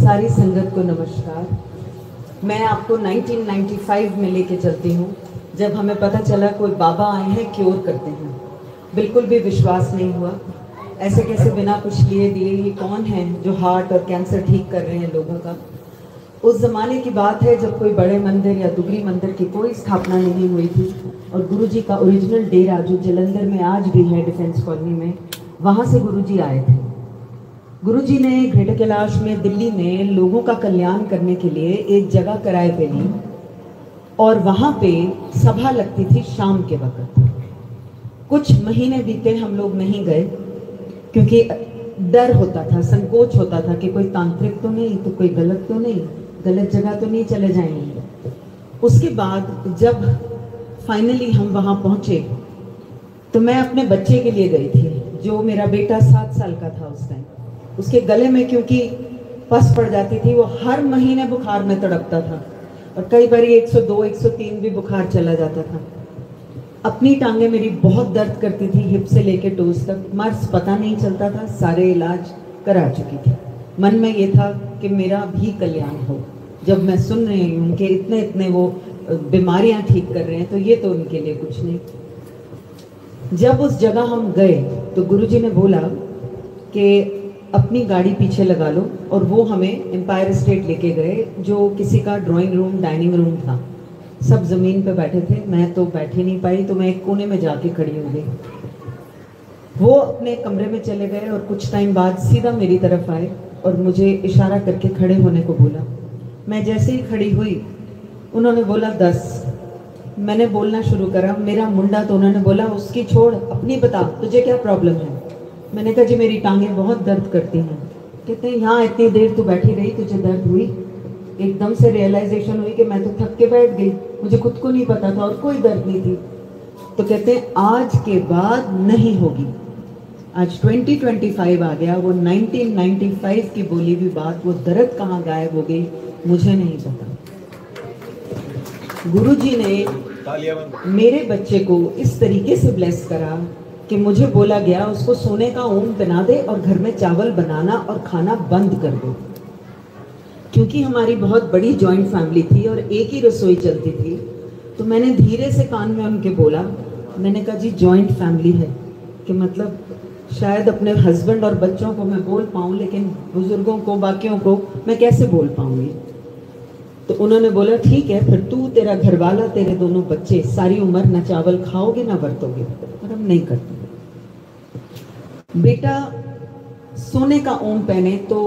सारी संगत को नमस्कार। मैं आपको 1995 में लेके चलती हूँ, जब हमें पता चला कोई बाबा आए हैं क्योर करते हैं। बिल्कुल भी विश्वास नहीं हुआ, ऐसे कैसे बिना कुछ लिए दिए ये कौन है जो हार्ट और कैंसर ठीक कर रहे हैं लोगों का। उस ज़माने की बात है जब कोई बड़े मंदिर या दुगरी मंदिर की कोई स्थापना नहीं हुई थी और गुरुजी का ओरिजिनल डेरा जो जलंधर में आज भी है डिफेंस कॉलोनी में, वहाँ से गुरुजी आए थे। गुरुजी ने ग्रेटर कैलाश में दिल्ली में लोगों का कल्याण करने के लिए एक जगह किराए पे ली और वहाँ पे सभा लगती थी शाम के वक्त। कुछ महीने बीते, हम लोग नहीं गए क्योंकि डर होता था, संकोच होता था कि कोई तांत्रिक तो नहीं, तो कोई गलत तो नहीं, गलत जगह तो नहीं चले जाएंगे। उसके बाद जब फाइनली हम वहाँ पहुँचे तो मैं अपने बच्चे के लिए गई थी, जो मेरा बेटा 7 साल का था उस टाइम। उसके गले में क्योंकि पस पड़ जाती थी, वो हर महीने बुखार में तड़पता था और कई बार 102, 103 भी बुखार चला जाता था। अपनी टांगे मेरी बहुत दर्द करती थी, हिप से लेके टोस तक। मर्स पता नहीं चलता था, सारे इलाज करा चुकी थी। मन में ये था कि मेरा भी कल्याण हो। जब मैं सुन रही हूँ कि इतने इतने वो बीमारियाँ ठीक कर रहे हैं, तो ये तो उनके लिए कुछ नहीं। जब उस जगह हम गए तो गुरुजी ने बोला कि अपनी गाड़ी पीछे लगा लो, और वो हमें एम्पायर स्टेट लेके गए, जो किसी का ड्राइंग रूम डाइनिंग रूम था। सब ज़मीन पे बैठे थे, मैं तो बैठे नहीं पाई, तो मैं एक कोने में जाके खड़ी हो गई। वो अपने कमरे में चले गए और कुछ टाइम बाद सीधा मेरी तरफ आए और मुझे इशारा करके खड़े होने को बोला। मैं जैसे ही खड़ी हुई उन्होंने बोला 10। मैंने बोलना शुरू करा, मेरा मुंडा, तो उन्होंने बोला उसकी छोड़, अपनी बता, तुझे क्या प्रॉब्लम है। मैंने कहा जी मेरी टांगें बहुत दर्द करती हैं। कहते हैं यहाँ इतनी देर तू बैठी रही, तुझे दर्द हुई? एकदम से रियलाइजेशन हुई कि मैं तो थक के बैठ गई, मुझे खुद को नहीं पता था और कोई दर्द नहीं थी। तो कहते हैं आज के बाद नहीं होगी। आज 2025 आ गया, वो 1995 की बोली हुई बात, वो दर्द कहाँ गायब हो गई मुझे नहीं पता। गुरुजी ने मेरे बच्चे को इस तरीके से ब्लेस करा कि मुझे बोला गया उसको सोने का ओम बना दे और घर में चावल बनाना और खाना बंद कर दो। क्योंकि हमारी बहुत बड़ी जॉइंट फैमिली थी और एक ही रसोई चलती थी, तो मैंने धीरे से कान में उनके बोला, मैंने कहा जी जॉइंट फैमिली है कि मतलब शायद अपने हस्बैंड और बच्चों को मैं बोल पाऊँ, लेकिन बुजुर्गों को, बाकियों को मैं कैसे बोल पाऊँगी। तो उन्होंने बोला ठीक है, फिर तू, तेरा घरवाला, तेरे दोनों बच्चे सारी उम्र न चावल खाओगे ना बरतोगे, और हम नहीं करते। बेटा सोने का ओम पहने, तो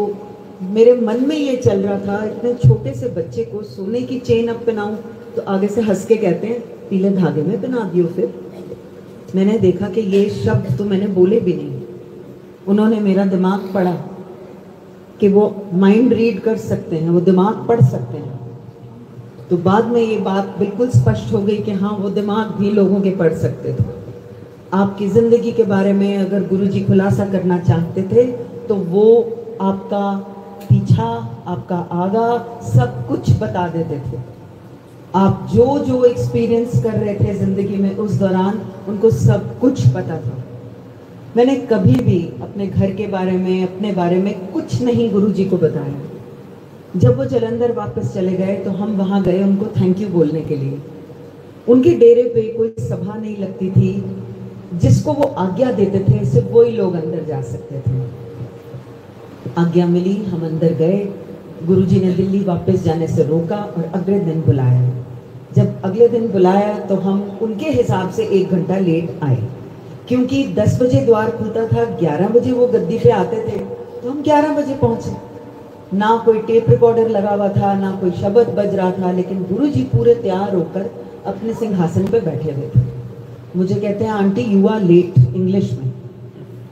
मेरे मन में ये चल रहा था इतने छोटे से बच्चे को सोने की चेन अब पहनाऊं, तो आगे से हंस के कहते हैं पीले धागे में पहना दियो। फिर मैंने देखा कि ये शब्द तो मैंने बोले भी नहीं। उन्होंने मेरा दिमाग पढ़ा कि वो माइंड रीड कर सकते हैं, वो दिमाग पढ़ सकते हैं। तो बाद में ये बात बिल्कुल स्पष्ट हो गई कि हाँ, वो दिमाग भी लोगों के पढ़ सकते थे। आपकी ज़िंदगी के बारे में अगर गुरुजी खुलासा करना चाहते थे तो वो आपका पीछा, आपका आगा, सब कुछ बता देते थे। आप जो जो एक्सपीरियंस कर रहे थे ज़िंदगी में उस दौरान, उनको सब कुछ पता था। मैंने कभी भी अपने घर के बारे में, अपने बारे में कुछ नहीं गुरुजी को बताया। जब वो जलंधर वापस चले गए तो हम वहाँ गए उनको थैंक यू बोलने के लिए। उनके डेरे पे कोई सभा नहीं लगती थी, जिसको वो आज्ञा देते थे सिर्फ वही लोग अंदर जा सकते थे। आज्ञा मिली, हम अंदर गए। गुरुजी ने दिल्ली वापस जाने से रोका और अगले दिन बुलाया। जब अगले दिन बुलाया तो हम उनके हिसाब से 1 घंटा लेट आए, क्योंकि 10 बजे द्वार खुलता था, 11 बजे वो गद्दी पे आते थे, तो हम 11 बजे पहुंचे। ना कोई टेप रिकॉर्डर लगा हुआ था, ना कोई शब्द बज रहा था, लेकिन गुरुजी पूरे तैयार होकर अपने सिंहासन पे बैठे हुए थे। मुझे कहते हैं aunty you are late, English में,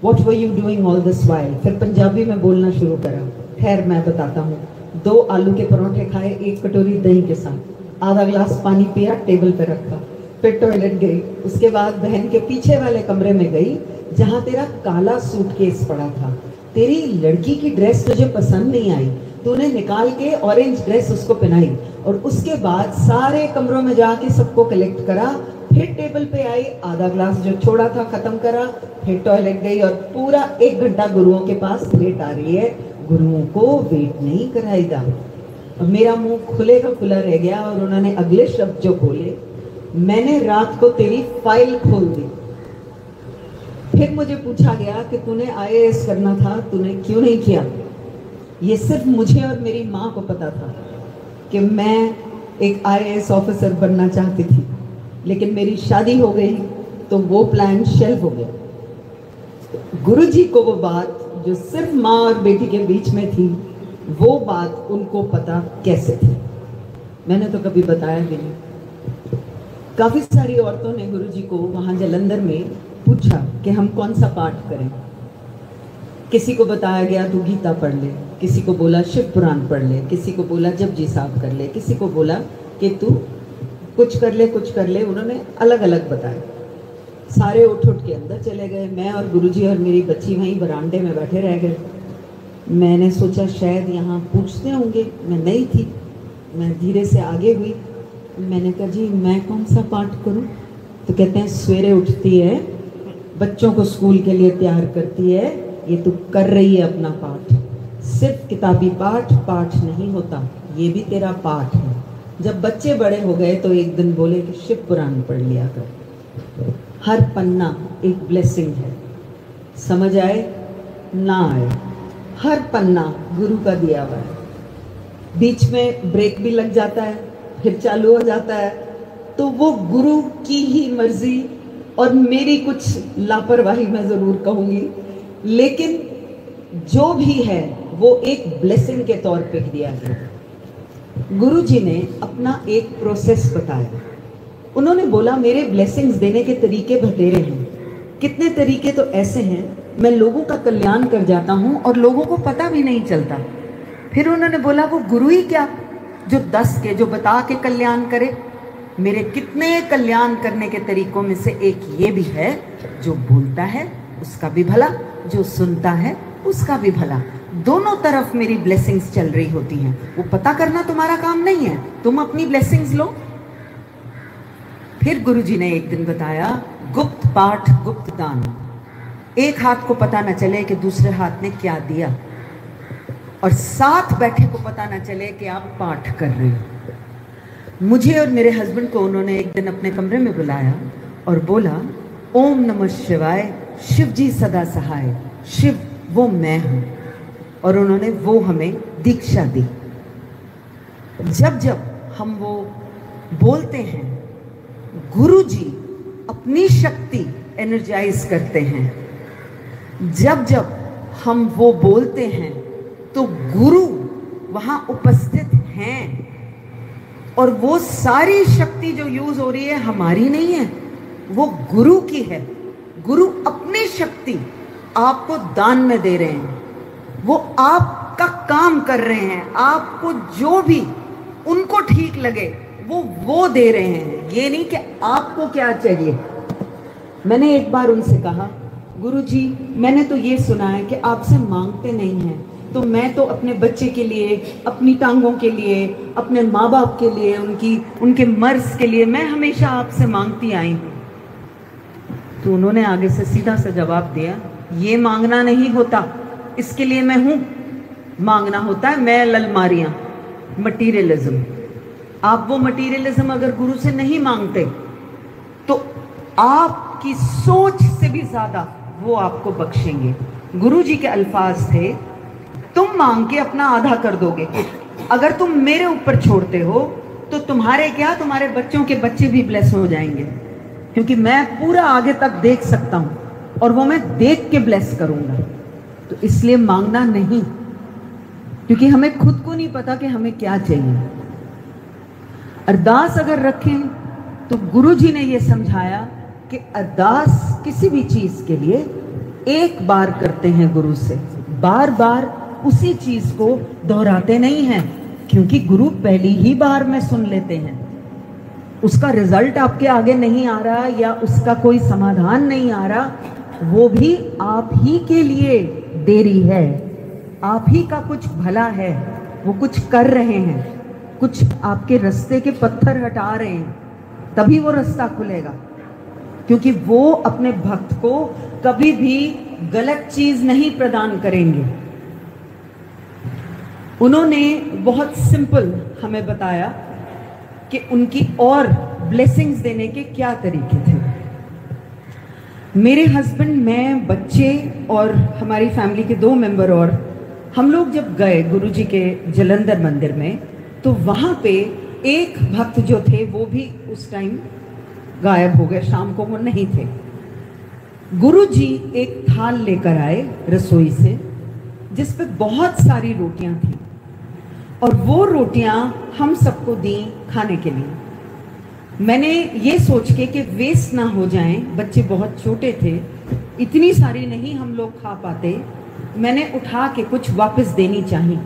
what were you doing all this while. फिर पंजाबी में बोलना शुरू करा। खैर मैं बताता हूँ। 2 आलू के परोठे खाए, 1 कटोरी दही के साथ, आधा गिलास पानी पिया, टेबल पे रखा, फिर टॉयलेट गई। उसके बाद बहन के पीछे वाले कमरे में गई, जहाँ तेरा काला सूटकेस पड़ा था। तेरी लड़की की ड्रेस तुझे पसंद नहीं आई, तूने निकाल के ऑरेंज ड्रेस उसको पहनाई। और उसके बाद सारे कमरों में जाके सबको कलेक्ट करा, फिर टेबल पे आई, आधा ग्लास जो छोड़ा था खत्म करा, फिर टॉयलेट गई और पूरा 1 घंटा गुरुओं के पास लेट आ रही है। गुरुओं को वेट नहीं कराएगा। अब मेरा मुंह खुले का खुला रह गया और उन्होंने अगले शब्द जो बोले, मैंने रात को तेरी फाइल खोल दी। फिर मुझे पूछा गया कि तूने IAS करना था, तूने क्यों नहीं किया? ये सिर्फ मुझे और मेरी माँ को पता था कि मैं एक IAS ऑफिसर बनना चाहती थी, लेकिन मेरी शादी हो गई तो वो प्लान शेल्फ हो गया। गुरुजी को वो बात जो सिर्फ माँ और बेटी के बीच में थी, वो बात उनको पता कैसे थी? मैंने तो कभी बताया भी नहीं। काफी सारी औरतों ने गुरुजी को वहां जालंधर में पूछा कि हम कौन सा पाठ करें। किसी को बताया गया तू गीता पढ़ ले, किसी को बोला शिव पुराण पढ़ ले, किसी को बोला जपजी साहब कर ले, किसी को बोला कि तू कुछ कर ले। उन्होंने अलग अलग बताया। सारे उठ के अंदर चले गए। मैं और गुरुजी और मेरी बच्ची वहीं बरामदे में बैठे रह गए। मैंने सोचा शायद यहाँ पूछते होंगे, मैं नहीं थी। मैं धीरे से आगे हुई। मैंने कहा जी मैं कौन सा पाठ करूँ? तो कहते हैं सवेरे उठती है, बच्चों को स्कूल के लिए तैयार करती है, ये तू कर रही है अपना पाठ। सिर्फ किताबी पाठ नहीं होता, ये भी तेरा पाठ है। जब बच्चे बड़े हो गए तो एक दिन बोले कि शिव पुराण पढ़ लिया कर। हर पन्ना एक ब्लेसिंग है, समझ आए ना आए, हर पन्ना गुरु का दिया हुआ है। बीच में ब्रेक भी लग जाता है, फिर चालू हो जाता है, तो वो गुरु की ही मर्जी और मेरी कुछ लापरवाही मैं ज़रूर कहूँगी, लेकिन जो भी है वो एक ब्लेसिंग के तौर पे दिया है। गुरु जी ने अपना एक प्रोसेस बताया। उन्होंने बोला मेरे ब्लेसिंग्स देने के तरीके बतेरे हैं। कितने तरीके तो ऐसे हैं, मैं लोगों का कल्याण कर जाता हूँ और लोगों को पता भी नहीं चलता। फिर उन्होंने बोला वो गुरु ही क्या जो 10 के जो बता के कल्याण करे। मेरे कितने कल्याण करने के तरीकों में से एक ये भी है, जो बोलता है उसका भी भला, जो सुनता है उसका भी भला। दोनों तरफ मेरी ब्लेसिंग्स चल रही होती हैं। वो पता करना तुम्हारा काम नहीं है, तुम अपनी ब्लेसिंग्स लो। फिर गुरुजी ने एक दिन बताया गुप्त पाठ गुप्त दान। एक हाथ को पता न चले कि दूसरे हाथ ने क्या दिया, और साथ बैठे को पता न चले कि आप पाठ कर रहे हो। मुझे और मेरे हस्बैंड को उन्होंने एक दिन अपने कमरे में बुलाया और बोला ओम नमः शिवाय, शिव जी सदा सहाय, शिव वो मैं हूं। और उन्होंने वो हमें दीक्षा दी। जब जब हम वो बोलते हैं, गुरु जी अपनी शक्ति एनर्जाइज करते हैं। जब जब हम वो बोलते हैं तो गुरु वहां उपस्थित हैं, और वो सारी शक्ति जो यूज हो रही है हमारी नहीं है, वो गुरु की है। गुरु अपनी शक्ति आपको दान में दे रहे हैं, वो आपका काम कर रहे हैं। आपको जो भी उनको ठीक लगे वो दे रहे हैं। ये नहीं कि आपको क्या चाहिए। मैंने एक बार उनसे कहा गुरुजी मैंने तो ये सुना है कि आपसे मांगते नहीं हैं, तो मैं तो अपने बच्चे के लिए, अपनी टांगों के लिए, अपने माँ बाप के लिए, उनके मर्ज के लिए मैं हमेशा आपसे मांगती आई हूँ। तो उन्होंने आगे से सीधा सा जवाब दिया, ये मांगना नहीं होता, इसके लिए मैं हूँ। मांगना होता है मैं ललमारियाँ, मटीरियलिज्म। आप वो मटीरियलिज्म अगर गुरु से नहीं मांगते तो आपकी सोच से भी ज्यादा वो आपको बख्शेंगे। गुरु जी के अल्फाज थे, तुम मांग के अपना आधा कर दोगे, अगर तुम मेरे ऊपर छोड़ते हो तो तुम्हारे क्या, तुम्हारे बच्चों के बच्चे भी ब्लेस हो जाएंगे, क्योंकि मैं पूरा आगे तक देख सकता हूं और वो मैं देख के ब्लेस करूंगा। तो इसलिए मांगना नहीं, क्योंकि हमें खुद को नहीं पता कि हमें क्या चाहिए। अरदास अगर रखें तो गुरु जी ने ये समझाया कि अरदास किसी भी चीज के लिए एक बार करते हैं गुरु से, बार बार उसी चीज को दोहराते नहीं हैं, क्योंकि गुरु पहली ही बार में सुन लेते हैं। उसका रिजल्ट आपके आगे नहीं आ रहा या उसका कोई समाधान नहीं आ रहा, वो भी आप ही के लिए देरी है, आप ही का कुछ भला है। वो कुछ कर रहे हैं, कुछ आपके रास्ते के पत्थर हटा रहे हैं, तभी वो रास्ता खुलेगा। क्योंकि वो अपने भक्त को कभी भी गलत चीज नहीं प्रदान करेंगे। उन्होंने बहुत सिंपल हमें बताया कि उनकी और ब्लेसिंग्स देने के क्या तरीके थे। मेरे हस्बैंड, मैं, बच्चे और हमारी फैमिली के 2 मेंबर और हम लोग जब गए गुरुजी के जलंधर मंदिर में, तो वहाँ पे एक भक्त जो थे वो भी उस टाइम गायब हो गए, शाम को वो नहीं थे। गुरुजी एक थाल लेकर आए रसोई से, जिस पे बहुत सारी रोटियां थी, और वो रोटियां हम सबको दी खाने के लिए। मैंने ये सोच के कि वेस्ट ना हो जाएं, बच्चे बहुत छोटे थे, इतनी सारी नहीं हम लोग खा पाते, मैंने उठा के कुछ वापस देनी चाहिए।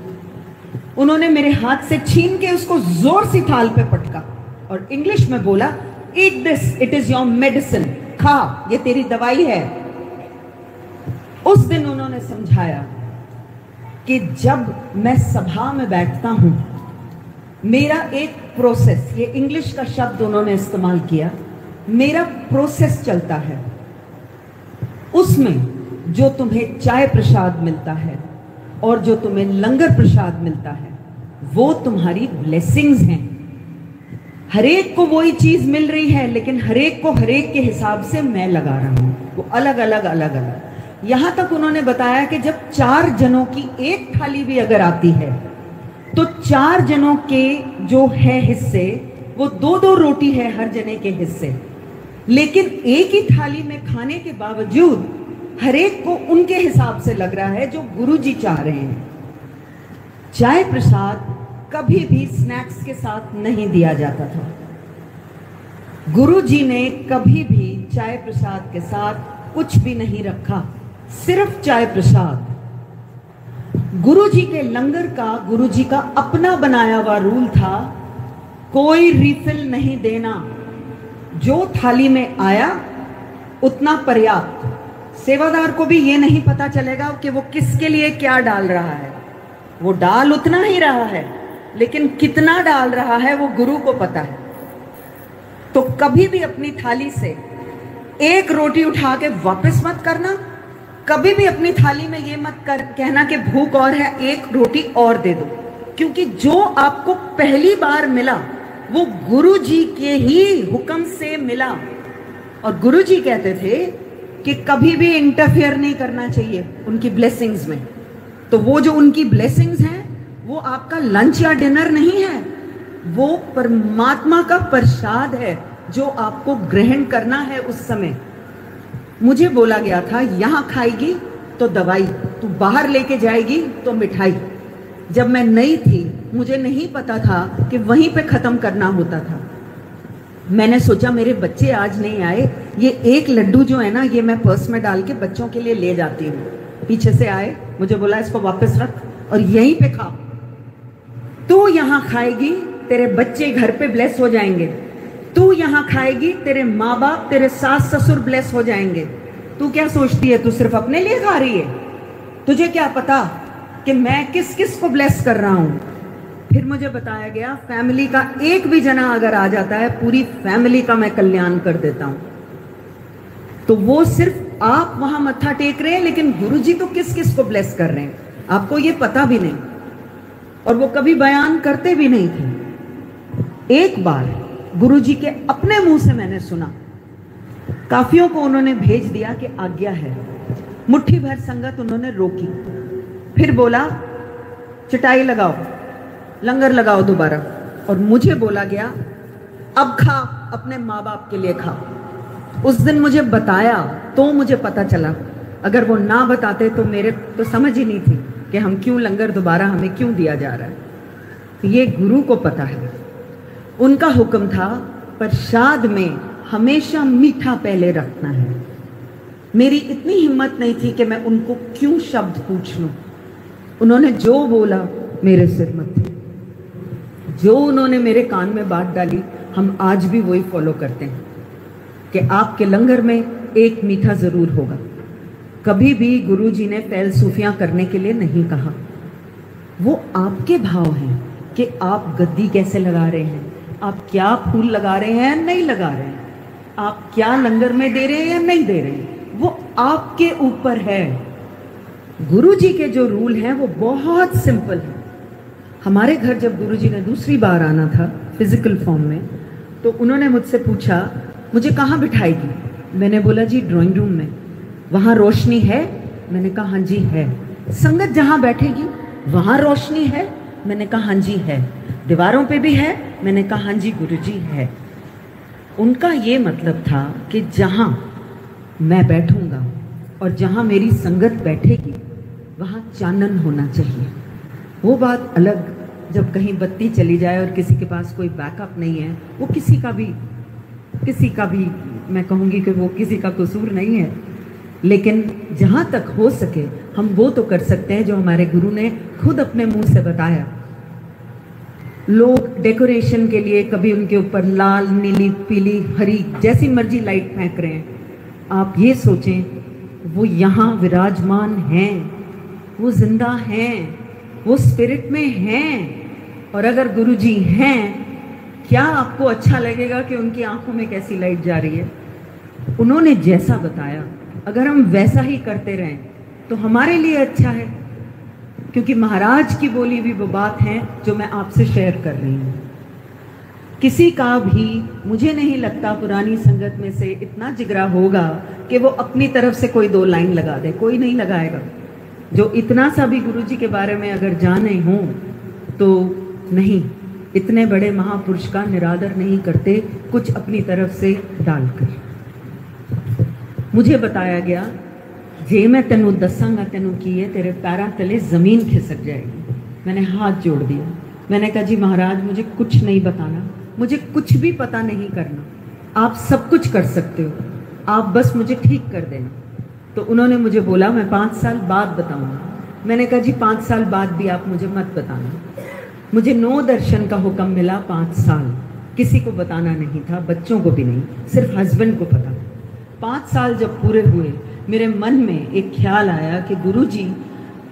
उन्होंने मेरे हाथ से छीन के उसको जोर से थाल पे पटका और इंग्लिश में बोला, eat this, it is your medicine, खा, ये तेरी दवाई है। उस दिन उन्होंने समझाया कि जब मैं सभा में बैठता हूं, मेरा एक प्रोसेस, ये इंग्लिश का शब्द उन्होंने इस्तेमाल किया, मेरा प्रोसेस चलता है। उसमें जो तुम्हें चाय प्रसाद मिलता है और जो तुम्हें लंगर प्रसाद मिलता है, वो तुम्हारी ब्लेसिंग्स हैं। हरेक को वही चीज मिल रही है, लेकिन हरेक को हरेक के हिसाब से मैं लगा रहा हूं, वो अलग अलग अलग अलग। यहां तक उन्होंने बताया कि जब 4 जनों की एक थाली भी अगर आती है, तो 4 जनों के जो है हिस्से, वो 2-2 रोटी है हर जने के हिस्से, लेकिन एक ही थाली में खाने के बावजूद हरेक को उनके हिसाब से लग रहा है जो गुरुजी चाह रहे हैं। चाय प्रसाद कभी भी स्नैक्स के साथ नहीं दिया जाता था। गुरुजी ने कभी भी चाय प्रसाद के साथ कुछ भी नहीं रखा, सिर्फ चाय प्रसाद। गुरुजी के लंगर का गुरुजी का अपना बनाया हुआ रूल था, कोई रिफिल नहीं देना, जो थाली में आया उतना पर्याप्त। सेवादार को भी ये नहीं पता चलेगा कि वो किसके लिए क्या डाल रहा है, वो डाल उतना ही रहा है, लेकिन कितना डाल रहा है वो गुरु को पता है। तो कभी भी अपनी थाली से एक रोटी उठा के वापस मत करना, कभी भी अपनी थाली में ये मत कहना कि भूख और है, एक रोटी और दे दो, क्योंकि जो आपको पहली बार मिला वो गुरुजी के ही हुक्म से मिला। और गुरुजी कहते थे कि कभी भी इंटरफेयर नहीं करना चाहिए उनकी ब्लेसिंग्स में। तो वो जो उनकी ब्लेसिंग्स हैं, वो आपका लंच या डिनर नहीं है, वो परमात्मा का प्रसाद है जो आपको ग्रहण करना है उस समय। मुझे बोला गया था, यहां खाएगी तो दवाई, तू बाहर लेके जाएगी तो मिठाई। जब मैं नई थी, मुझे नहीं पता था कि वहीं पे खत्म करना होता था। मैंने सोचा मेरे बच्चे आज नहीं आए, ये एक लड्डू जो है ना, ये मैं पर्स में डाल के बच्चों के लिए ले जाती हूँ। पीछे से आए, मुझे बोला इसको वापस रख और यहीं पे खा। तू यहां खाएगी, तेरे बच्चे घर पे ब्लेस हो जाएंगे। तू यहां खाएगी, तेरे माँ बाप, तेरे सास ससुर ब्लेस हो जाएंगे। तू क्या सोचती है, तू सिर्फ अपने लिए खा रही है? तुझे क्या पता कि मैं किस किस को ब्लेस कर रहा हूं। फिर मुझे बताया गया, फैमिली का एक भी जना अगर आ जाता है, पूरी फैमिली का मैं कल्याण कर देता हूं। तो वो सिर्फ आप वहां मत्था टेक रहे हैं, लेकिन गुरुजी तो किस किस को ब्लेस कर रहे हैं आपको ये पता भी नहीं, और वो कभी बयान करते भी नहीं थे। एक बार गुरुजी के अपने मुंह से मैंने सुना, काफियों को उन्होंने भेज दिया कि आज्ञा है, मुट्ठी भर संगत उन्होंने रोकी, फिर बोला चटाई लगाओ, लंगर लगाओ दोबारा, और मुझे बोला गया अब खा, अपने माँ बाप के लिए खा। उस दिन मुझे बताया तो मुझे पता चला, अगर वो ना बताते तो मेरे तो समझ ही नहीं थी कि हम क्यों लंगर दोबारा हमें क्यों दिया जा रहा है। तो ये गुरु को पता है, उनका हुक्म था प्रसाद में हमेशा मीठा पहले रखना है। मेरी इतनी हिम्मत नहीं थी कि मैं उनको क्यों शब्द पूछ लूं। उन्होंने जो बोला मेरे सिर मत थी, जो उन्होंने मेरे कान में बात डाली, हम आज भी वही फॉलो करते हैं कि आपके लंगर में एक मीठा जरूर होगा। कभी भी गुरुजी ने फैलसूफियां करने के लिए नहीं कहा। वो आपके भाव हैं कि आप गद्दी कैसे लगा रहे हैं, आप क्या फूल लगा रहे हैं नहीं लगा रहे हैं, आप क्या लंगर में दे रहे हैं या नहीं दे रहे हैं, वो आपके ऊपर है। गुरुजी के जो रूल हैं वो बहुत सिंपल है। हमारे घर जब गुरुजी ने दूसरी बार आना था फिजिकल फॉर्म में, तो उन्होंने मुझसे पूछा मुझे कहाँ बिठाएगी। मैंने बोला जी ड्राइंग रूम में। वहाँ रोशनी है? मैंने कहा हाँ जी है। संगत जहाँ बैठेगी वहाँ रोशनी है? मैंने कहा हाँ जी है। दीवारों पे भी है? मैंने कहा हाँ जी गुरुजी है। उनका ये मतलब था कि जहाँ मैं बैठूंगा और जहाँ मेरी संगत बैठेगी वहाँ चानन होना चाहिए। वो बात अलग, जब कहीं बत्ती चली जाए और किसी के पास कोई बैकअप नहीं है, वो किसी का भी मैं कहूँगी कि वो किसी का कसूर नहीं है, लेकिन जहाँ तक हो सके हम वो तो कर सकते हैं जो हमारे गुरु ने खुद अपने मुंह से बताया। लोग डेकोरेशन के लिए कभी उनके ऊपर लाल, नीली, पीली, हरी जैसी मर्जी लाइट फेंक रहे हैं। आप ये सोचें वो यहाँ विराजमान हैं, वो जिंदा हैं, वो स्पिरिट में हैं। और अगर गुरुजी हैं, क्या आपको अच्छा लगेगा कि उनकी आंखों में कैसी लाइट जा रही है? उन्होंने जैसा बताया अगर हम वैसा ही करते रहें तो हमारे लिए अच्छा है, क्योंकि महाराज की बोली भी वो बात है जो मैं आपसे शेयर कर रही हूँ। किसी का भी मुझे नहीं लगता पुरानी संगत में से इतना जिगरा होगा कि वो अपनी तरफ से कोई दो लाइन लगा दे। कोई नहीं लगाएगा। जो इतना सा भी गुरुजी के बारे में अगर जाने हों तो नहीं, इतने बड़े महापुरुष का निरादर नहीं करते कुछ अपनी तरफ से डालकर। मुझे बताया गया जे मैं तेनू दसांगा तेनू की है, तेरे पैरों तले जमीन खिसक जाएगी। मैंने हाथ जोड़ दिया। मैंने कहा जी महाराज मुझे कुछ नहीं बताना, मुझे कुछ भी पता नहीं करना, आप सब कुछ कर सकते हो, आप बस मुझे ठीक कर देना। तो उन्होंने मुझे बोला मैं 5 साल बाद बताऊंगा। मैंने कहा जी 5 साल बाद भी आप मुझे मत बताना। मुझे 9 दर्शन का हुक्म मिला 5 साल, किसी को बताना नहीं था, बच्चों को भी नहीं, सिर्फ हस्बैंड को पता। 5 साल जब पूरे हुए मेरे मन में एक ख्याल आया कि गुरुजी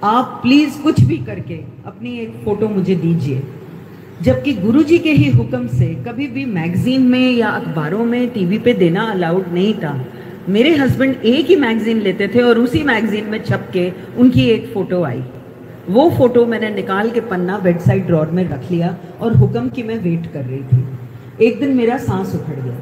आप प्लीज़ कुछ भी करके अपनी एक फ़ोटो मुझे दीजिए। जबकि गुरुजी के ही हुक्म से कभी भी मैगज़ीन में या अखबारों में, टीवी पे देना अलाउड नहीं था। मेरे हस्बैंड एक ही मैगज़ीन लेते थे और उसी मैगज़ीन में छप के उनकी एक फ़ोटो आई। वो फ़ोटो मैंने निकाल के पन्ना बेड साइड ड्रॉर में रख लिया और हुक्म की मैं वेट कर रही थी। एक दिन मेरा सांस उखड़ गया,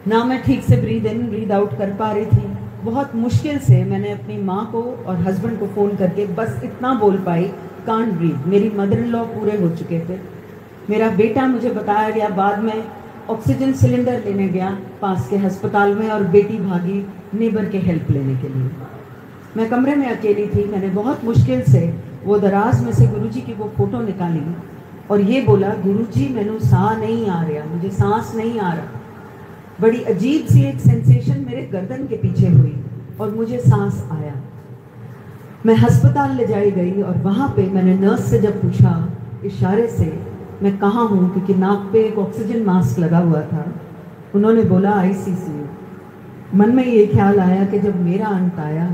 ना मैं ठीक से ब्रीद इन ब्रीद आउट कर पा रही थी। बहुत मुश्किल से मैंने अपनी माँ को और हस्बैंड को फ़ोन करके बस इतना बोल पाई, कांट ब्रीद। मेरी मदर इन लॉ पूरे हो चुके थे। मेरा बेटा, मुझे बताया गया बाद में, ऑक्सीजन सिलेंडर लेने गया पास के अस्पताल में और बेटी भागी नेबर के हेल्प लेने के लिए। मैं कमरे में अकेली थी। मैंने बहुत मुश्किल से वो दराज में से गुरुजी की वो फ़ोटो निकाली और ये बोला, गुरुजी मैनू साह नहीं आ रहा, मुझे सांस नहीं आ रहा। बड़ी अजीब सी एक सेंसेशन मेरे गर्दन के पीछे हुई और मुझे सांस आया। मैं अस्पताल ले जाई गई और वहाँ पे मैंने नर्स से जब पूछा इशारे से मैं कहाँ हूँ, क्योंकि नाक पे एक ऑक्सीजन मास्क लगा हुआ था, उन्होंने बोला ICCU। मन में ये ख्याल आया कि जब मेरा अंत आया,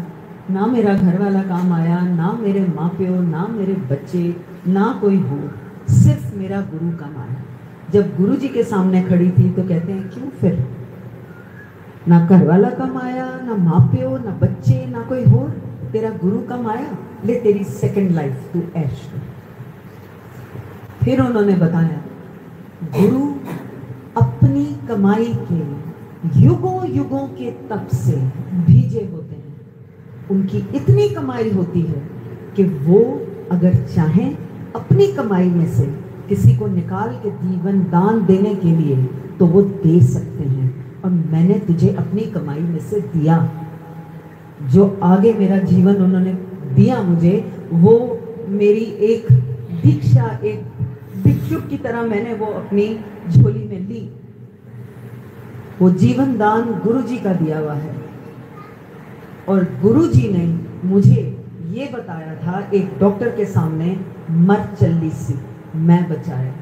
ना मेरा घर वाला काम आया, ना मेरे माँ प्यो, ना मेरे बच्चे, ना कोई हो, सिर्फ मेरा गुरु काम आया। जब गुरुजी के सामने खड़ी थी तो कहते हैं क्यों फिर, ना घर वाला कम आया, ना माँ प्यो, ना बच्चे, ना कोई हो, तेरा गुरु कम आया, ले तेरी सेकंड लाइफ तू ऐश। फिर उन्होंने बताया गुरु अपनी कमाई के युगों युगों के तप से भीजे होते हैं। उनकी इतनी कमाई होती है कि वो अगर चाहें अपनी कमाई में से किसी को निकाल के जीवन दान देने के लिए तो वो दे सकते हैं। और मैंने तुझे अपनी कमाई में से दिया। जो आगे मेरा जीवन उन्होंने दिया मुझे, वो मेरी एक दीक्षा, एक भिक्षुक की तरह मैंने वो अपनी झोली में ली। वो जीवन दान गुरुजी का दिया हुआ है। और गुरुजी ने मुझे ये बताया था एक डॉक्टर के सामने, मर चली सी मैं बचाया।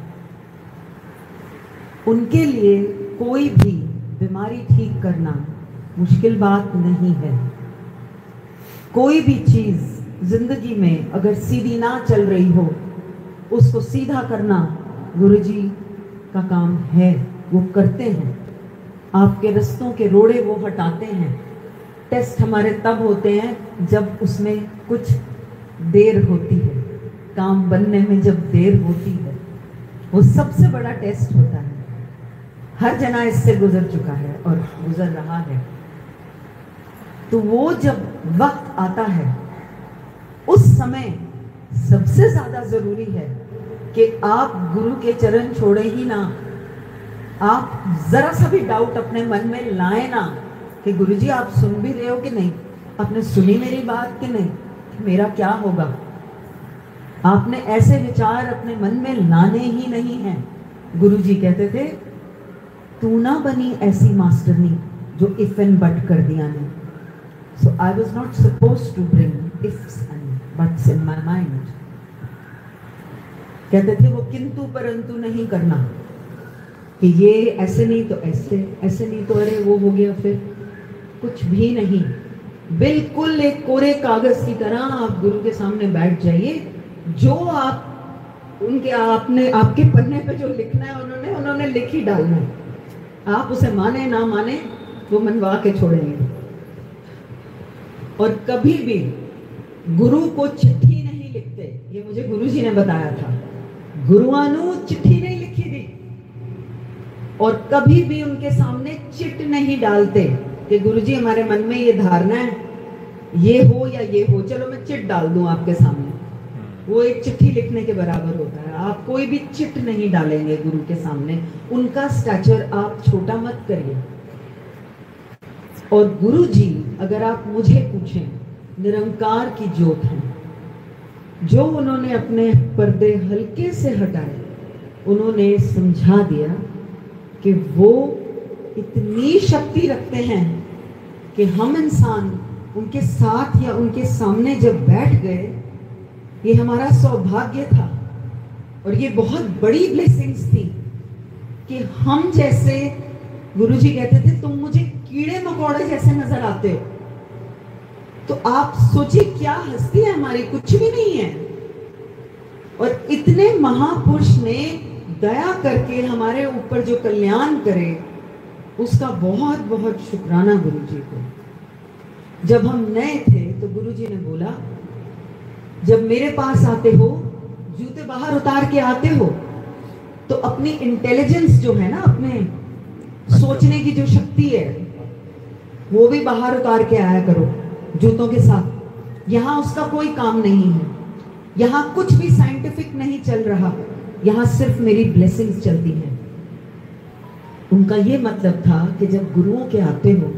उनके लिए कोई भी बीमारी ठीक करना मुश्किल बात नहीं है। कोई भी चीज जिंदगी में अगर सीधी ना चल रही हो, उसको सीधा करना गुरुजी का काम है। वो करते हैं, आपके रास्तों के रोड़े वो हटाते हैं। टेस्ट हमारे तब होते हैं जब उसमें कुछ देर होती है। काम बनने में जब देर होती है, वो सबसे बड़ा टेस्ट होता है। हर जना इससे गुजर चुका है और गुजर रहा है। तो वो जब वक्त आता है, उस समय सबसे ज्यादा जरूरी है कि आप गुरु के चरण छोड़े ही ना, आप जरा सा भी डाउट अपने मन में लाए ना कि गुरुजी आप सुन भी रहे हो कि नहीं, आपने सुनी मेरी बात कि नहीं, मेरा क्या होगा। आपने ऐसे विचार अपने मन में लाने ही नहीं हैं। गुरुजी कहते थे, तू ना बनी ऐसी मास्टरनी जो इफ एंड बट कर दिया ने। So I was not suppose to bring ifs and buts in my mind. कहते थे वो किंतु परंतु नहीं करना कि ये ऐसे नहीं तो ऐसे, ऐसे नहीं तो अरे वो हो गया, फिर कुछ भी नहीं। बिल्कुल एक कोरे कागज की तरह आप गुरु के सामने बैठ जाइए। जो आप उनके आपने आपके पन्ने पे जो लिखना है उन्होंने लिख ही डालना है। आप उसे माने ना माने वो मनवा के छोड़ेंगे। और कभी भी गुरु को चिट्ठी नहीं लिखते, ये मुझे गुरुजी ने बताया था। गुरुआनु चिट्ठी नहीं लिखी थी। और कभी भी उनके सामने चिट नहीं डालते कि गुरुजी हमारे मन में ये धारणा है, ये हो या ये हो, चलो मैं चिट डाल दूं आपके सामने। वो एक चिट्ठी लिखने के बराबर होता है। आप कोई भी चिट नहीं डालेंगे गुरु के सामने, उनका स्टैचर आप छोटा मत करिए। और गुरुजी अगर आप मुझे पूछें, निरंकार की ज्योत है। जो उन्होंने अपने पर्दे हल्के से हटाए, उन्होंने समझा दिया कि वो इतनी शक्ति रखते हैं कि हम इंसान उनके साथ या उनके सामने जब बैठ गए, ये हमारा सौभाग्य था। और ये बहुत बड़ी ब्लेसिंग्स थी कि हम जैसे, गुरुजी कहते थे तुम मुझे कीड़े मकोड़े जैसे नजर आते हो। तो आप सोचिए क्या हस्ती है हमारी, कुछ भी नहीं है। और इतने महापुरुष ने दया करके हमारे ऊपर जो कल्याण करे, उसका बहुत बहुत शुक्राना गुरुजी को। जब हम नए थे तो गुरुजी ने बोला, जब मेरे पास आते हो, जूते बाहर उतार के आते हो, तो अपनी इंटेलिजेंस जो है ना, अपने सोचने की जो शक्ति है, वो भी बाहर उतार के आया करो जूतों के साथ। यहाँ उसका कोई काम नहीं है, यहाँ कुछ भी साइंटिफिक नहीं चल रहा, यहाँ सिर्फ मेरी ब्लेसिंग्स चलती हैं। उनका ये मतलब था कि जब गुरुओं के आते हो,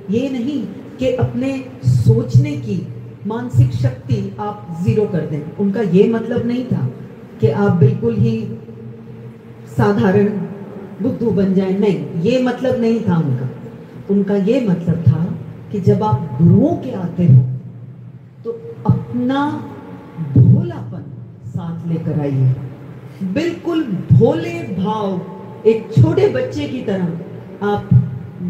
ये नहीं कि अपने सोचने की मानसिक शक्ति आप जीरो कर दें। उनका ये मतलब नहीं था कि आप बिल्कुल ही साधारण बुद्धू बन जाएं, नहीं, ये मतलब नहीं था उनका। उनका ये मतलब था कि जब आप गुरुओं के आते हो तो अपना भोलापन साथ लेकर आइए। बिल्कुल भोले भाव, एक छोटे बच्चे की तरह आप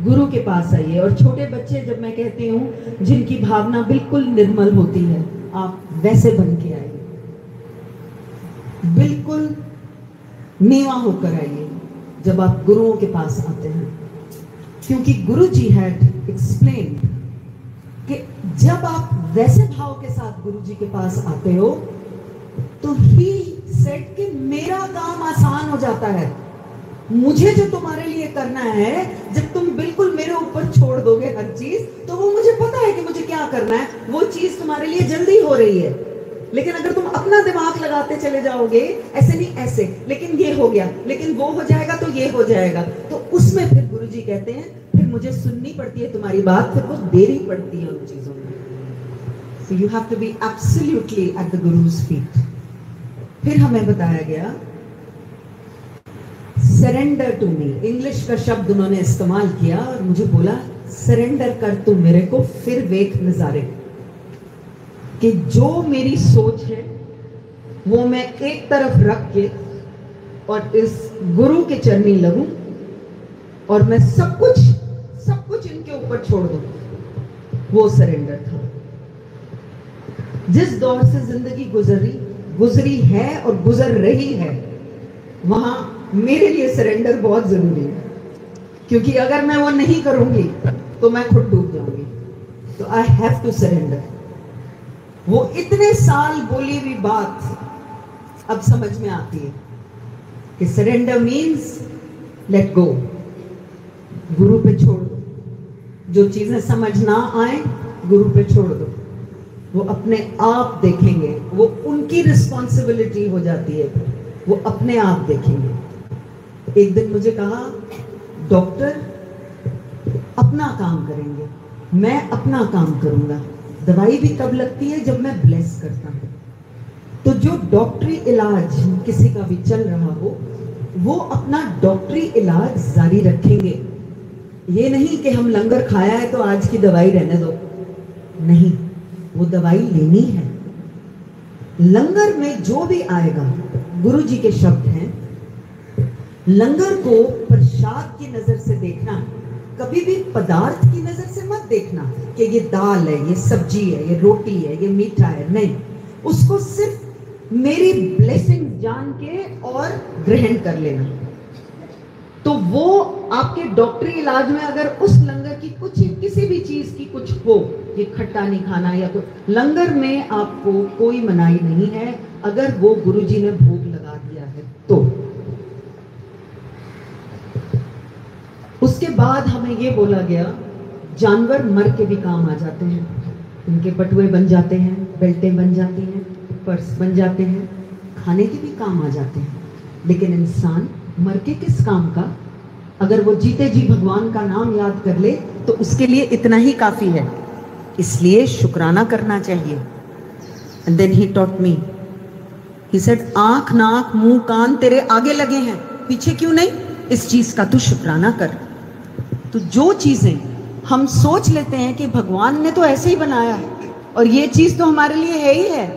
गुरु के पास आइए। और छोटे बच्चे जब मैं कहती हूँ, जिनकी भावना बिल्कुल निर्मल होती है, आप वैसे बन के आइए। बिल्कुल नीवा होकर आइए जब आप गुरुओं के पास आते हैं। क्योंकि गुरु जी हैड एक्सप्लेन कि जब आप वैसे भाव के साथ गुरु जी के पास आते हो, तो ही सेड कि मेरा काम आसान हो जाता है। मुझे जो तुम्हारे लिए करना है, जब तुम बिल्कुल मेरे ऊपर छोड़ दोगे हर चीज, तो वो मुझे पता है कि मुझे क्या करना है, वो चीज तुम्हारे लिए जल्दी हो रही है। लेकिन अगर तुम अपना दिमाग लगाते चले जाओगे, ऐसे नहीं ऐसे, लेकिन ये हो गया, लेकिन वो हो जाएगा तो ये हो जाएगा, तो उसमें फिर गुरुजी कहते हैं फिर मुझे सुननी पड़ती है तुम्हारी बात, फिर वो देरी पड़ती है उन चीजों में। So you have to be absolutely at the Guru's feet. फिर हमें बताया गया सरेंडर टू मी। इंग्लिश का शब्द उन्होंने इस्तेमाल किया और मुझे बोला सरेंडर कर तू मेरे को, फिर वेख नजारे। कि जो मेरी सोच है वो मैं एक तरफ रख के और इस गुरु के चरनी लगूं और मैं सब कुछ इनके ऊपर छोड़ दूं, वो सरेंडर था। जिस दौर से जिंदगी गुजरी है और गुजर रही है, वहां मेरे लिए सरेंडर बहुत जरूरी है। क्योंकि अगर मैं वो नहीं करूंगी तो मैं खुद डूब जाऊंगी। तो आई हैव टू सरेंडर। वो इतने साल बोली हुई बात अब समझ में आती है कि सरेंडर मीन्स लेट गो, गुरु पे छोड़ दो। जो चीजें समझ ना आए गुरु पे छोड़ दो, वो अपने आप देखेंगे, वो उनकी रिस्पॉन्सिबिलिटी हो जाती है, वो अपने आप देखेंगे। एक दिन मुझे कहा डॉक्टर अपना काम करेंगे, मैं अपना काम करूंगा, दवाई भी तब लगती है जब मैं ब्लेस करता हूं। तो जो डॉक्टरी इलाज किसी का भी चल रहा हो, वो अपना डॉक्टरी इलाज जारी रखेंगे। ये नहीं कि हम लंगर खाया है तो आज की दवाई रहने दो, नहीं, वो दवाई लेनी है। लंगर में जो भी आएगा, गुरु जी के शब्द हैं, लंगर को प्रसाद की नजर से देखना, कभी भी पदार्थ की नजर से मत देखना कि ये दाल है, ये सब्जी है, ये रोटी है, ये मीठा है, नहीं, उसको सिर्फ मेरी ब्लेसिंग जान के और ग्रहण कर लेना। तो वो आपके डॉक्टरी इलाज में अगर उस लंगर की कुछ किसी भी चीज की कुछ हो, ये खट्टा नहीं खाना या कुछ, लंगर में आपको कोई मनाही नहीं है अगर वो गुरुजी ने भोग लगा दिया है तो। उसके बाद हमें ये बोला गया जानवर मर के भी काम आ जाते हैं, उनके बटुए बन जाते हैं, बेल्टें बन जाती हैं, पर्स बन जाते हैं, खाने के भी काम आ जाते हैं, लेकिन इंसान मर के किस काम का? अगर वो जीते जी भगवान का नाम याद कर ले तो उसके लिए इतना ही काफी है। इसलिए शुक्राना करना चाहिए। And then he taught me, he said आंख नाक मुंह कान तेरे आगे लगे हैं, पीछे क्यों नहीं? इस चीज का तू शुक्राना कर। तो जो चीजें हम सोच लेते हैं कि भगवान ने तो ऐसे ही बनाया और ये चीज तो हमारे लिए है ही है,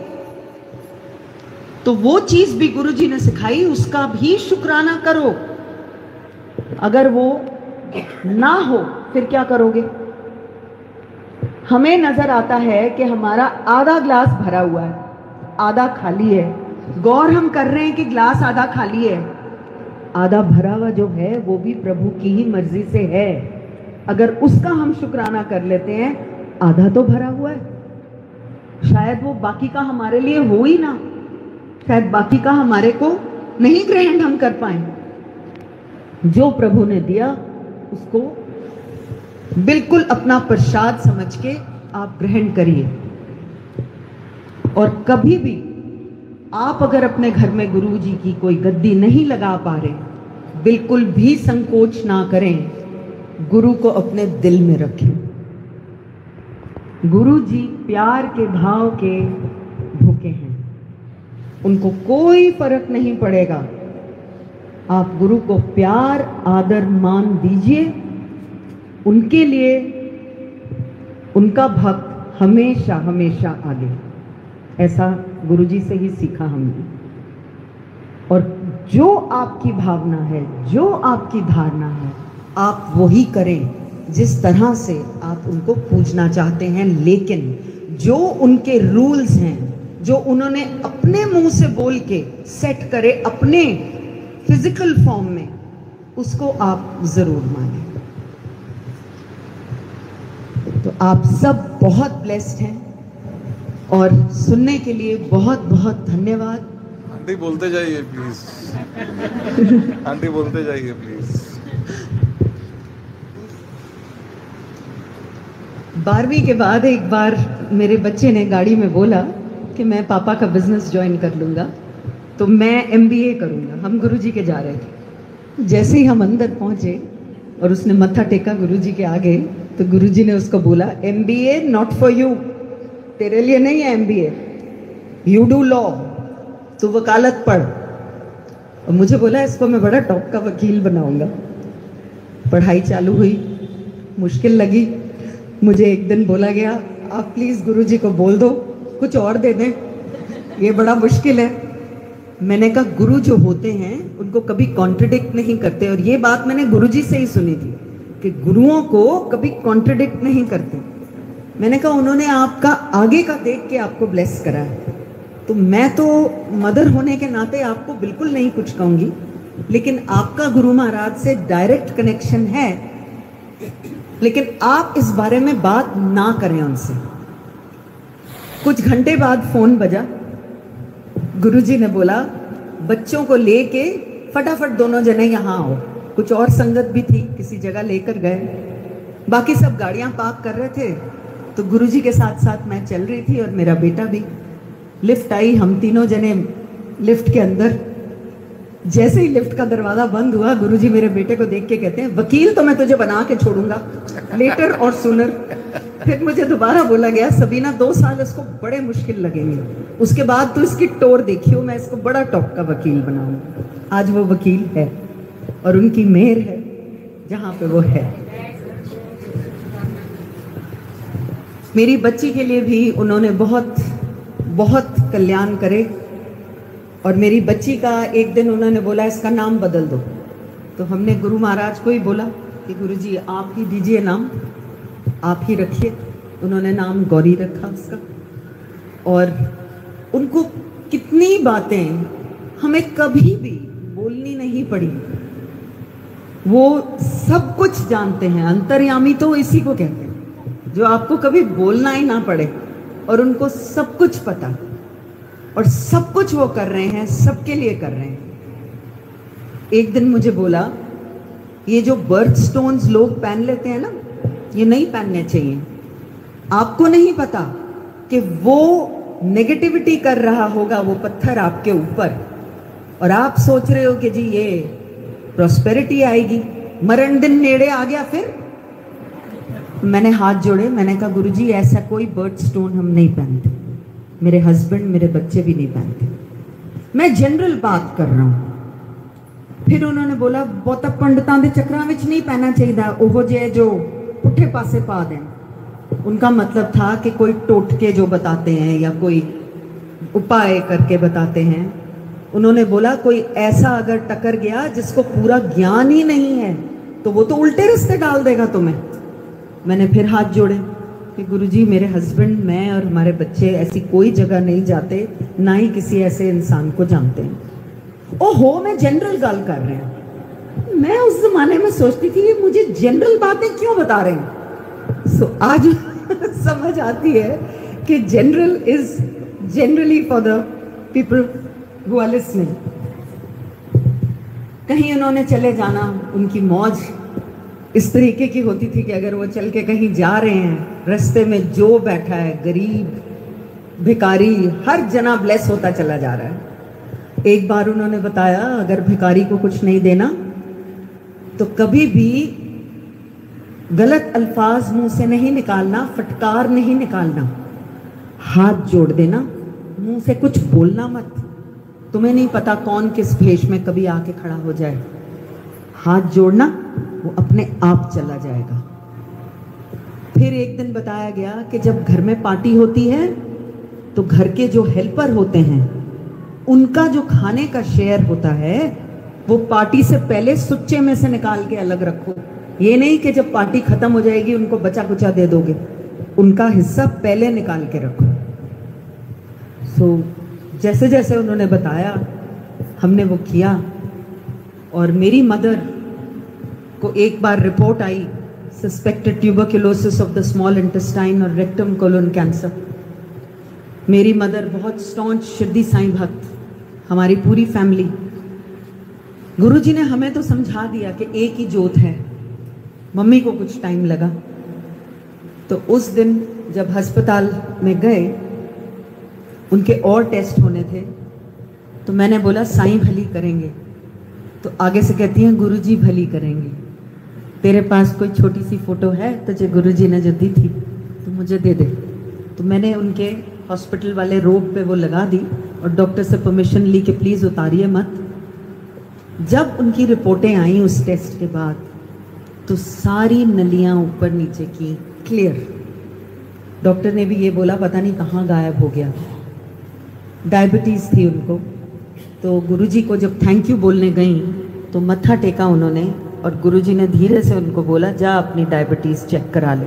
तो वो चीज भी गुरुजी ने सिखाई, उसका भी शुक्राना करो। अगर वो ना हो फिर क्या करोगे? हमें नजर आता है कि हमारा आधा ग्लास भरा हुआ है, आधा खाली है। गौर हम कर रहे हैं कि ग्लास आधा खाली है, आधा भरा हुआ जो है वो भी प्रभु की ही मर्जी से है। अगर उसका हम शुक्राना कर लेते हैं, आधा तो भरा हुआ है, शायद वो बाकी का हमारे लिए हो ही ना, शायद बाकी का हमारे को नहीं ग्रहण हम कर पाए। जो प्रभु ने दिया उसको बिल्कुल अपना प्रसाद समझ के आप ग्रहण करिए। और कभी भी आप अगर अपने घर में गुरु जी की कोई गद्दी नहीं लगा पा रहे, बिल्कुल भी संकोच ना करें, गुरु को अपने दिल में रखें। गुरु जी प्यार के भाव के भूखे हैं, उनको कोई फर्क नहीं पड़ेगा। आप गुरु को प्यार आदर मान दीजिए, उनके लिए उनका भक्त हमेशा हमेशा आगे। ऐसा गुरुजी से ही सीखा हमने। और जो आपकी भावना है, जो आपकी धारणा है, आप वही करें जिस तरह से आप उनको पूजना चाहते हैं। लेकिन जो उनके रूल्स हैं, जो उन्होंने अपने मुंह से बोल के सेट करे अपने फिजिकल फॉर्म में, उसको आप जरूर मानें। तो आप सब बहुत ब्लेस्ड हैं और सुनने के लिए बहुत बहुत धन्यवाद। आंटी बोलते जाइए प्लीज। आंटी बोलते जाइए प्लीज। 12वीं के बाद एक बार मेरे बच्चे ने गाड़ी में बोला कि मैं पापा का बिजनेस ज्वाइन कर लूंगा, तो मैं MBA करूंगा। हम गुरुजी के जा रहे थे। जैसे ही हम अंदर पहुंचे और उसने मत्था टेका गुरुजी के आगे, तो गुरुजी ने उसको बोला MBA नॉट फॉर यू, तेरे लिए नहीं है MBA, यू डू लॉ, तू वकालत पढ़। और मुझे बोला इसको मैं बड़ा टॉप का वकील बनाऊंगा। पढ़ाई चालू हुई, मुश्किल लगी। मुझे एक दिन बोला गया आप प्लीज गुरुजी को बोल दो कुछ और दे दें, ये बड़ा मुश्किल है। मैंने कहा गुरु जो होते हैं उनको कभी कॉन्ट्रडिक्ट नहीं करते, और ये बात मैंने गुरुजी से ही सुनी थी कि गुरुओं को कभी कॉन्ट्रडिक्ट नहीं करते। मैंने कहा उन्होंने आपका आगे का देख के आपको ब्लेस करा है, तो मैं तो मदर होने के नाते आपको बिल्कुल नहीं कुछ कहूंगी, लेकिन आपका गुरु महाराज से डायरेक्ट कनेक्शन है, लेकिन आप इस बारे में बात ना करें उनसे। कुछ घंटे बाद फोन बजा, गुरुजी ने बोला बच्चों को लेके फटाफट दोनों जने यहाँ आओ। कुछ और संगत भी थी, किसी जगह लेकर गए। बाकी सब गाड़ियां पार्क कर रहे थे, तो गुरुजी के साथ साथ मैं चल रही थी और मेरा बेटा भी। लिफ्ट आई, हम तीनों जने लिफ्ट के अंदर। जैसे ही लिफ्ट का दरवाजा बंद हुआ, गुरुजी मेरे बेटे को देख के कहते हैं, वकील तो मैं तुझे बना के छोड़ूंगा, लेटर और सूनर। फिर मुझे दोबारा बोला गया, सबीना 2 साल इसको बड़े मुश्किल लगेंगे, उसके बाद तो इसकी टोर देखियो, मैं इसको बड़ा टॉप का वकील बनाऊंगा। आज वो वकील है और उनकी मेहर है जहां पे वो है। मेरी बच्ची के लिए भी उन्होंने बहुत बहुत कल्याण करे। और मेरी बच्ची का एक दिन उन्होंने बोला, इसका नाम बदल दो। तो हमने गुरु महाराज को ही बोला कि गुरुजी आप ही दीजिए नाम, आप ही रखिए। उन्होंने नाम गौरी रखा उसका। और उनको कितनी बातें हमें कभी भी बोलनी नहीं पड़ी, वो सब कुछ जानते हैं। अंतर्यामी तो इसी को कहते हैं, जो आपको कभी बोलना ही ना पड़े और उनको सब कुछ पता, और सब कुछ वो कर रहे हैं, सबके लिए कर रहे हैं। एक दिन मुझे बोला, ये जो बर्थ स्टोन्स लोग पहन लेते हैं ना, ये नहीं पहनने चाहिए। आपको नहीं पता कि वो नेगेटिविटी कर रहा होगा वो पत्थर आपके ऊपर, और आप सोच रहे हो कि जी ये प्रॉस्पेरिटी आएगी, मरण दिन नेड़े आ गया। फिर मैंने हाथ जोड़े, मैंने कहा गुरुजी ऐसा कोई बर्थ स्टोन हम नहीं पहनते, मेरे हस्बैंड मेरे बच्चे भी नहीं पहनते, मैं जनरल बात कर रहा हूं। फिर उन्होंने बोला, बहुत पंडितां दे चक्रां विच नहीं पहनना चाहिए, ओहो जे जो पुठे पासे पा दें। उनका मतलब था कि कोई टोटके जो बताते हैं या कोई उपाय करके बताते हैं। उन्होंने बोला, कोई ऐसा अगर टकर गया जिसको पूरा ज्ञान ही नहीं है, तो वो तो उल्टे रास्ते डाल देगा तुम्हें। मैंने फिर हाथ जोड़े कि गुरुजी मेरे हस्बैंड, मैं और हमारे बच्चे ऐसी कोई जगह नहीं जाते, ना ही किसी ऐसे इंसान को जानते हैं। ओहो, मैं जनरल गल कर रहे हैं। मैं उस जमाने में सोचती थी ये मुझे जनरल बातें क्यों बता रहे हैं। आज समझ आती है कि general is generally for the people who are listening. कहीं उन्होंने चले जाना, उनकी मौज इस तरीके की होती थी कि अगर वो चल के कहीं जा रहे हैं, रास्ते में जो बैठा है, गरीब भिखारी, हर जना ब्लेस होता चला जा रहा है। एक बार उन्होंने बताया, अगर भिखारी को कुछ नहीं देना तो कभी भी गलत अल्फाज मुंह से नहीं निकालना, फटकार नहीं निकालना, हाथ जोड़ देना, मुंह से कुछ बोलना मत। तुम्हें नहीं पता कौन किस भेष में कभी आके खड़ा हो जाए। हाथ जोड़ना, वो अपने आप चला जाएगा। फिर एक दिन बताया गया कि जब घर में पार्टी होती है तो घर के जो हेल्पर होते हैं उनका जो खाने का शेयर होता है वो पार्टी से पहले सुच्चे में से निकाल के अलग रखो। ये नहीं कि जब पार्टी खत्म हो जाएगी उनको बचा कुचा दे दोगे, उनका हिस्सा पहले निकाल के रखो। जैसे जैसे उन्होंने बताया हमने वो किया। और मेरी मदर को एक बार रिपोर्ट आई, suspected tuberculosis of the small intestine और रेक्टम कोलोन कैंसर। मेरी मदर बहुत स्टॉन्च शिरडी साईं भक्त, हमारी पूरी फैमिली। गुरुजी ने हमें तो समझा दिया कि एक ही जोत है। मम्मी को कुछ टाइम लगा, तो उस दिन जब अस्पताल में गए, उनके और टेस्ट होने थे, तो मैंने बोला साईं भली करेंगे। तो आगे से कहती हैं गुरुजी भली करेंगे। तेरे पास कोई छोटी सी फोटो है तुझे गुरुजी ने जो दी थी तो मुझे दे दे। तो मैंने उनके हॉस्पिटल वाले रोब पे वो लगा दी और डॉक्टर से परमिशन ली कि प्लीज़ उतारिए मत। जब उनकी रिपोर्टें आई उस टेस्ट के बाद, तो सारी नलियां ऊपर नीचे की क्लियर। डॉक्टर ने भी ये बोला पता नहीं कहाँ गायब हो गया। डायबिटीज़ थी उनको। तो गुरुजी को जब थैंक यू बोलने गई तो मत्था टेका उन्होंने, और गुरुजी ने धीरे से उनको बोला जा अपनी डायबिटीज़ चेक करा ले।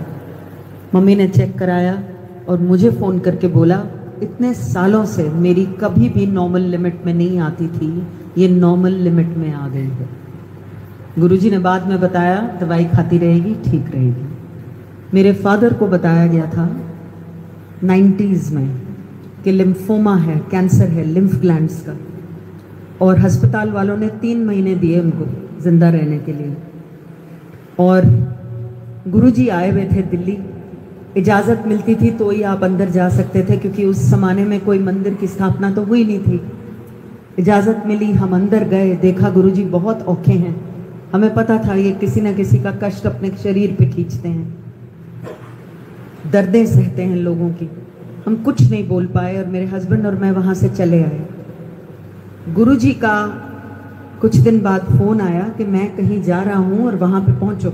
मम्मी ने चेक कराया और मुझे फ़ोन करके बोला इतने सालों से मेरी कभी भी नॉर्मल लिमिट में नहीं आती थी, ये नॉर्मल लिमिट में आ गई है। गुरुजी ने बाद में बताया दवाई खाती रहेगी ठीक रहेगी। मेरे फादर को बताया गया था 90s में कि लिम्फोमा है, कैंसर है लिम्फ ग्लैंड्स का, और अस्पताल वालों ने 3 महीने दिए उनको जिंदा रहने के लिए। और गुरुजी आए हुए थे दिल्ली, इजाज़त मिलती थी तो ही आप अंदर जा सकते थे, क्योंकि उस ज़माने में कोई मंदिर की स्थापना तो हुई नहीं थी। इजाज़त मिली, हम अंदर गए, देखा गुरुजी बहुत औखे हैं। हमें पता था ये किसी न किसी का कष्ट अपने शरीर पे खींचते हैं, दर्दें सहते हैं लोगों की। हम कुछ नहीं बोल पाए और मेरे हस्बैंड और मैं वहाँ से चले आए। गुरुजी का कुछ दिन बाद फ़ोन आया कि मैं कहीं जा रहा हूँ और वहाँ पे पहुँचो,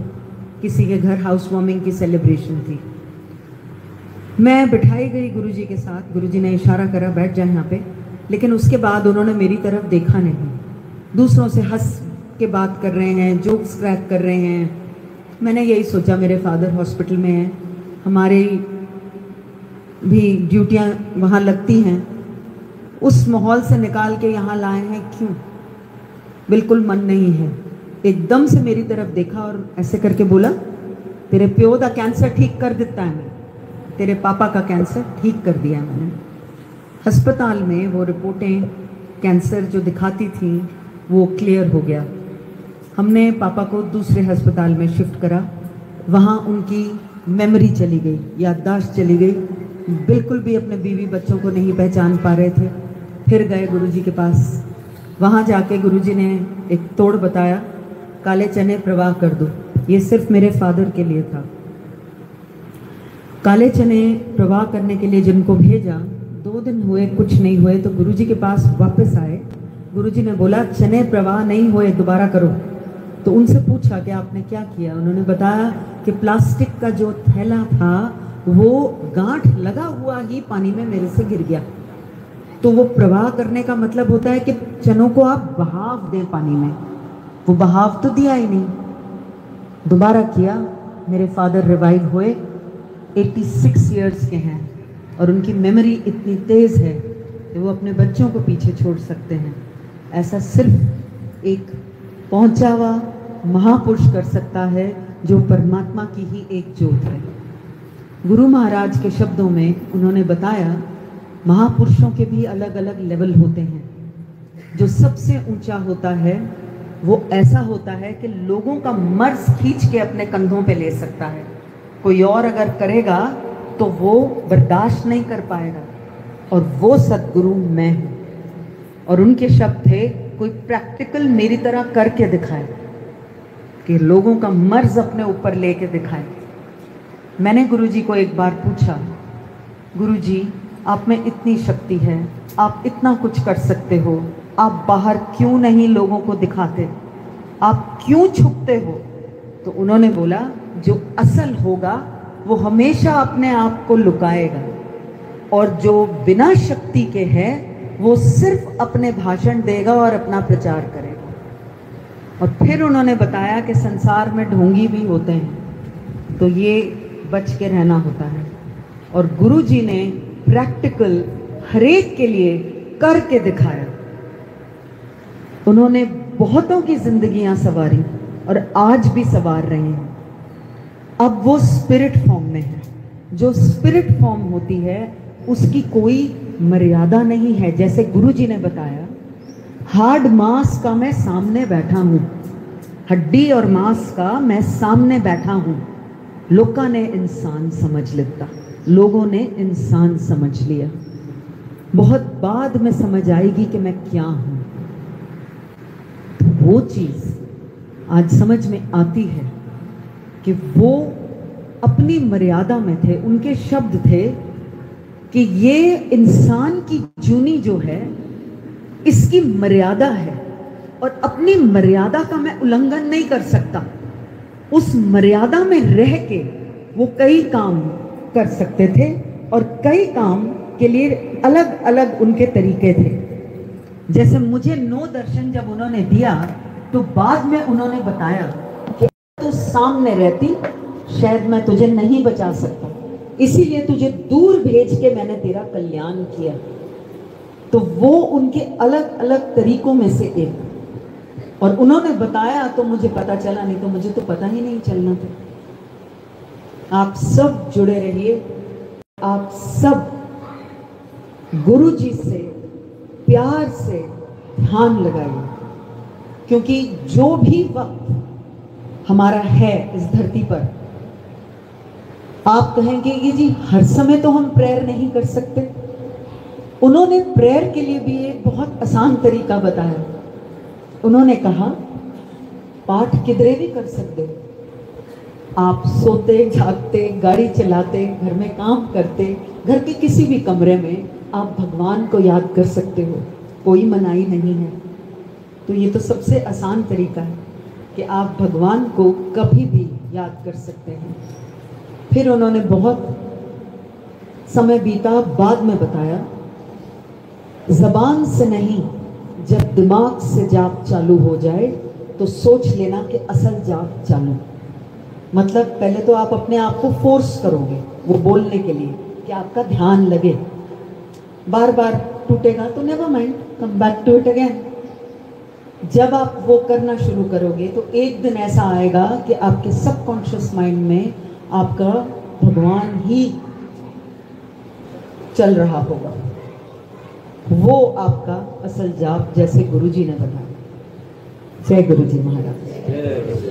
किसी के घर हाउस वार्मिंग की सेलिब्रेशन थी। मैं बिठाई गई गुरुजी के साथ। गुरुजी ने इशारा करा बैठ जाए यहाँ पे, लेकिन उसके बाद उन्होंने मेरी तरफ देखा नहीं। दूसरों से हंस के बात कर रहे हैं, जोक्स क्रैक कर रहे हैं। मैंने यही सोचा मेरे फादर हॉस्पिटल में हैं, हमारी भी ड्यूटियाँ वहाँ लगती हैं, उस माहौल से निकाल के यहाँ लाए हैं क्यों? बिल्कुल मन नहीं है। एकदम से मेरी तरफ देखा और ऐसे करके बोला, तेरे प्यो का कैंसर ठीक कर देता है, मैं तेरे पापा का कैंसर ठीक कर दिया मैंने। अस्पताल में वो रिपोर्टें कैंसर जो दिखाती थी वो क्लियर हो गया। हमने पापा को दूसरे अस्पताल में शिफ्ट करा। वहाँ उनकी मेमोरी चली गई, याददाश्त चली गई, बिल्कुल भी अपने बीवी बच्चों को नहीं पहचान पा रहे थे। फिर गए गुरुजी के पास। वहाँ जाके गुरुजी ने एक तोड़ बताया, काले चने प्रवाह कर दो। ये सिर्फ मेरे फादर के लिए था। काले चने प्रवाह करने के लिए जिनको भेजा, 2 दिन हुए, कुछ नहीं हुए, तो गुरुजी के पास वापस आए। गुरुजी ने बोला चने प्रवाह नहीं हुए, दोबारा करो। तो उनसे पूछा कि आपने क्या किया? उन्होंने बताया कि प्लास्टिक का जो थैला था वो गांठ लगा हुआ ही पानी में मेरे से गिर गया। तो वो प्रवाह करने का मतलब होता है कि चनों को आप बहाव दें पानी में, वो बहाव तो दिया ही नहीं। दोबारा किया, मेरे फादर रिवाइव हुए। 86 इयर्स के हैं और उनकी मेमोरी इतनी तेज़ है कि वो अपने बच्चों को पीछे छोड़ सकते हैं। ऐसा सिर्फ एक पहुंचा हुआ महापुरुष कर सकता है, जो परमात्मा की ही एक ज्योत है। गुरु महाराज के शब्दों में उन्होंने बताया, महापुरुषों के भी अलग अलग लेवल होते हैं। जो सबसे ऊंचा होता है वो ऐसा होता है कि लोगों का मर्ज खींच के अपने कंधों पे ले सकता है। कोई और अगर करेगा तो वो बर्दाश्त नहीं कर पाएगा, और वो सद्गुरु मैं हूँ। और उनके शब्द थे, कोई प्रैक्टिकल मेरी तरह करके दिखाए, कि लोगों का मर्ज अपने ऊपर लेके दिखाए। मैंने गुरुजी को एक बार पूछा, गुरुजी आप में इतनी शक्ति है, आप इतना कुछ कर सकते हो, आप बाहर क्यों नहीं लोगों को दिखाते, आप क्यों छुपते हो? तो उन्होंने बोला, जो असल होगा वो हमेशा अपने आप को लुकाएगा, और जो बिना शक्ति के है वो सिर्फ अपने भाषण देगा और अपना प्रचार करेगा। और फिर उन्होंने बताया कि संसार में ढोंगी भी होते हैं, तो ये बच के रहना होता है। और गुरुजी ने प्रैक्टिकल हरेक के लिए करके दिखाया। उन्होंने बहुतों की जिंदगियां संवारी और आज भी संवार रहे हैं। अब वो स्पिरिट फॉर्म में है। जो स्पिरिट फॉर्म होती है उसकी कोई मर्यादा नहीं है। जैसे गुरुजी ने बताया, हार्ड मांस का मैं सामने बैठा हूँ, हड्डी और मांस का मैं सामने बैठा हूँ। लोगों ने इंसान समझ लेता, लोगों ने इंसान समझ लिया। बहुत बाद में समझ आएगी कि मैं क्या हूँ। तो वो चीज़ आज समझ में आती है कि वो अपनी मर्यादा में थे। उनके शब्द थे कि ये इंसान की जूनी जो है इसकी मर्यादा है, और अपनी मर्यादा का मैं उल्लंघन नहीं कर सकता। उस मर्यादा में रह के वो कई काम कर सकते थे, और कई काम के लिए अलग अलग उनके तरीके थे। जैसे मुझे 9 दर्शन जब उन्होंने दिया तो बाद में उन्होंने बताया कि तू सामने रहती शायद मैं तुझे नहीं बचा सकता, इसीलिए तुझे दूर भेज के मैंने तेरा कल्याण किया। तो वो उनके अलग अलग तरीकों में से एक। और उन्होंने बताया तो मुझे पता चला, नहीं तो मुझे तो पता ही नहीं चलना था। आप सब जुड़े रहिए, आप सब गुरु जी से प्यार से ध्यान लगाइए, क्योंकि जो भी वक्त हमारा है इस धरती पर, आप कहेंगे कि जी हर समय तो हम प्रेयर नहीं कर सकते। उन्होंने प्रेयर के लिए भी एक बहुत आसान तरीका बताया। उन्होंने कहा पाठ किधरे भी कर सकते हो, आप सोते जागते, गाड़ी चलाते, घर में काम करते, घर के किसी भी कमरे में आप भगवान को याद कर सकते हो, कोई मनाही नहीं है। तो ये तो सबसे आसान तरीका है कि आप भगवान को कभी भी याद कर सकते हैं। फिर उन्होंने बहुत समय बीता, बाद में बताया, ज़बान से नहीं, जब दिमाग से जाप चालू हो जाए तो सोच लेना कि असल जाप चालू। मतलब पहले तो आप अपने आप को फोर्स करोगे वो बोलने के लिए कि आपका ध्यान लगे, बार बार टूटेगा तो never mind, come back to it again. जब आप वो करना शुरू करोगे तो एक दिन ऐसा आएगा कि आपके सबकॉन्शियस माइंड में आपका भगवान ही चल रहा होगा, वो आपका असल जाप, जैसे गुरुजी ने बताया। जय गुरुजी महाराज।